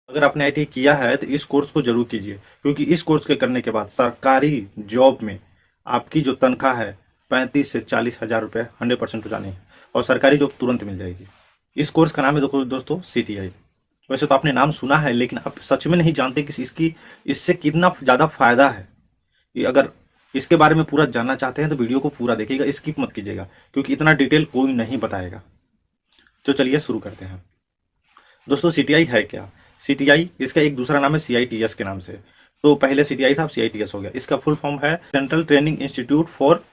अगर आपने आईटीआई किया है तो इस कोर्स को जरूर कीजिए, क्योंकि इस कोर्स के करने के बाद सरकारी जॉब में आपकी जो तनख्वाह है 35 से 40 हजार रुपये 100% हो जाने हैं, और सरकारी जॉब तुरंत मिल जाएगी। इस कोर्स का नाम है देखो दोस्तों, सीटीआई। वैसे तो आपने नाम सुना है, लेकिन आप सच में नहीं जानते कि इसकी इससे कितना ज़्यादा फायदा है। कि अगर इसके बारे में पूरा जानना चाहते हैं तो वीडियो को पूरा देखिएगा, स्किप मत कीजिएगा, क्योंकि इतना डिटेल कोई नहीं बताएगा। तो चलिए शुरू करते हैं। दोस्तों सीटीआई है क्या? सीटीआई इसका एक दूसरा नाम है सीआईटीएस के नाम से। तो पहले सीटीआई था, अब सीआईटीएस हो गया। इसका फुल फॉर्म है central training institute for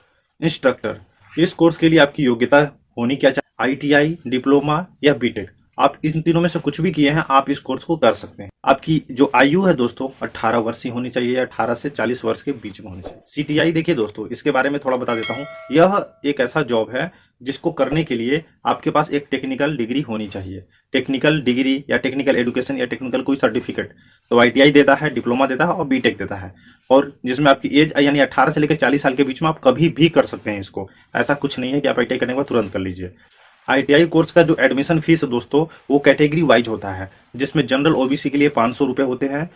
instructor. इस कोर्स के लिए आपकी योग्यता होनी क्या चाहिए? आईटीआई, डिप्लोमा या बीटेक। आप इन तीनों में से कुछ भी किए हैं, आप इस कोर्स को कर सकते हैं। आपकी जो आयु है दोस्तों 18 वर्ष की होनी चाहिए, 18 से 40 वर्ष के बीच में होनी चाहिए। सीटीआई देखिए दोस्तों, इसके बारे में थोड़ा बता देता हूँ। यह एक ऐसा जॉब है जिसको करने के लिए आपके पास एक टेक्निकल डिग्री होनी चाहिए। टेक्निकल डिग्री या टेक्निकल एजुकेशन या टेक्निकल कोई सर्टिफिकेट तो आईटीआई देता है, डिप्लोमा देता है और बीटेक देता है। और जिसमें आपकी एज यानी 18 से लेकर 40 साल के बीच में आप कभी भी कर सकते हैं इसको। ऐसा कुछ नहीं है कि आप आईटीआई करने के बाद तुरंत कर लीजिए। आईटीआई कोर्स का जो एडमिशन फीस है दोस्तों, वो कैटेगरी वाइज होता है, जिसमें जनरल ओबीसी के लिए 500 रुपये होते हैं,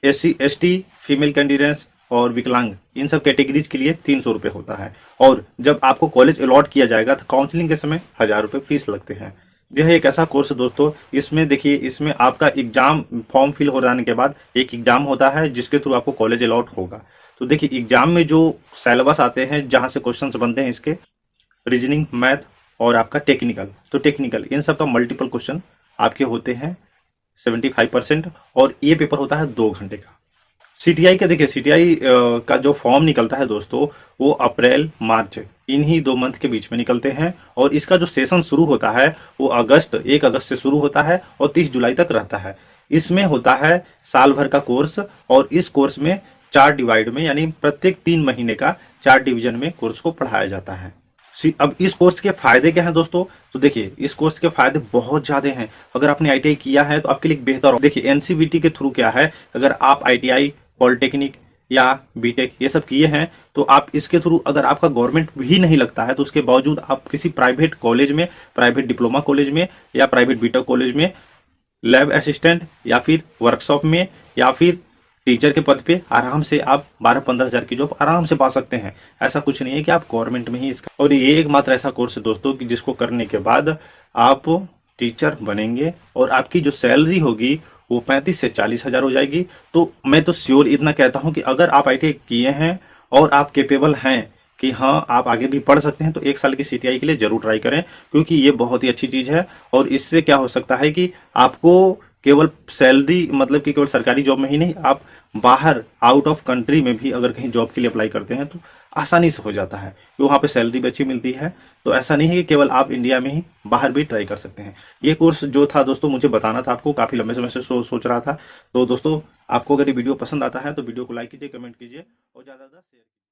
एससी एसटी, फीमेल कैंडिडेट्स और विकलांग, इन सब कैटेगरीज के लिए 300 रुपये होता है। और जब आपको कॉलेज अलॉट किया जाएगा तो काउंसलिंग के समय 1000 रुपये फीस लगते हैं। यह एक ऐसा कोर्स है दोस्तों, इसमें देखिए, इसमें आपका एग्जाम फॉर्म फिल हो जाने के बाद एक एग्जाम होता है जिसके थ्रू आपको कॉलेज अलॉट होगा। तो देखिए एग्जाम में जो सिलेबस आते हैं, जहां से क्वेश्चंस बनते हैं इसके, रीजनिंग, मैथ और आपका टेक्निकल, तो टेक्निकल इन सब का मल्टीपल क्वेश्चन आपके होते हैं 75%, और ये पेपर होता है 2 घंटे का। सीटीआई का देखिए, सीटीआई का जो फॉर्म निकलता है दोस्तों, वो अप्रैल मार्च इन्हीं 2 मंथ के बीच में निकलते हैं। और इसका जो सेशन शुरू होता है वो 1 अगस्त से शुरू होता है और 30 जुलाई तक रहता है। इसमें होता है साल भर का कोर्स, और इस कोर्स में 4 डिवाइड में, यानी प्रत्येक 3 महीने का 4 डिवीजन में कोर्स को पढ़ाया जाता है। अब इस कोर्स के फायदे क्या हैं दोस्तों? तो देखिए, इस कोर्स के फायदे बहुत ज्यादा हैं। अगर आपने आईटीआई किया है तो आपके लिए बेहतर हो। देखिए एनसीवीटी के थ्रू क्या है, अगर आप आईटीआई, पॉलिटेक्निक या बीटेक ये सब किए हैं तो आप इसके थ्रू, अगर आपका गवर्नमेंट भी नहीं लगता है तो उसके बावजूद आप किसी प्राइवेट कॉलेज में, प्राइवेट डिप्लोमा कॉलेज में या प्राइवेट बीटेक कॉलेज में लैब असिस्टेंट या फिर वर्कशॉप में या फिर टीचर के पद पे आराम से आप 12-15 हजार की जॉब आराम से पा सकते हैं। ऐसा कुछ नहीं है कि आप गवर्नमेंट में ही इसका, और ये एकमात्र ऐसा कोर्स है दोस्तों कि जिसको करने के बाद आप टीचर बनेंगे और आपकी जो सैलरी होगी वो 35 से 40 हजार हो जाएगी। तो मैं तो श्योर इतना कहता हूं कि अगर आप आईटीआई किए हैं और आप कैपेबल हैं कि हाँ आप आगे भी पढ़ सकते हैं, तो 1 साल की सीटीआई के लिए जरूर ट्राई करें, क्योंकि ये बहुत ही अच्छी चीज है। और इससे क्या हो सकता है कि आपको केवल सैलरी, मतलब कि केवल सरकारी जॉब में ही नहीं, आप बाहर आउट ऑफ कंट्री में भी अगर कहीं जॉब के लिए अप्लाई करते हैं तो आसानी से हो जाता है, क्योंकि वहाँ पे सैलरी भी अच्छी मिलती है। तो ऐसा नहीं है कि केवल आप इंडिया में ही, बाहर भी ट्राई कर सकते हैं। ये कोर्स जो था दोस्तों, मुझे बताना था आपको, काफी लंबे समय से सोच रहा था। तो दोस्तों, आपको अगर ये वीडियो पसंद आता है तो वीडियो को लाइक कीजिए, कमेंट कीजिए और ज्यादा से ज्यादा शेयर कीजिए।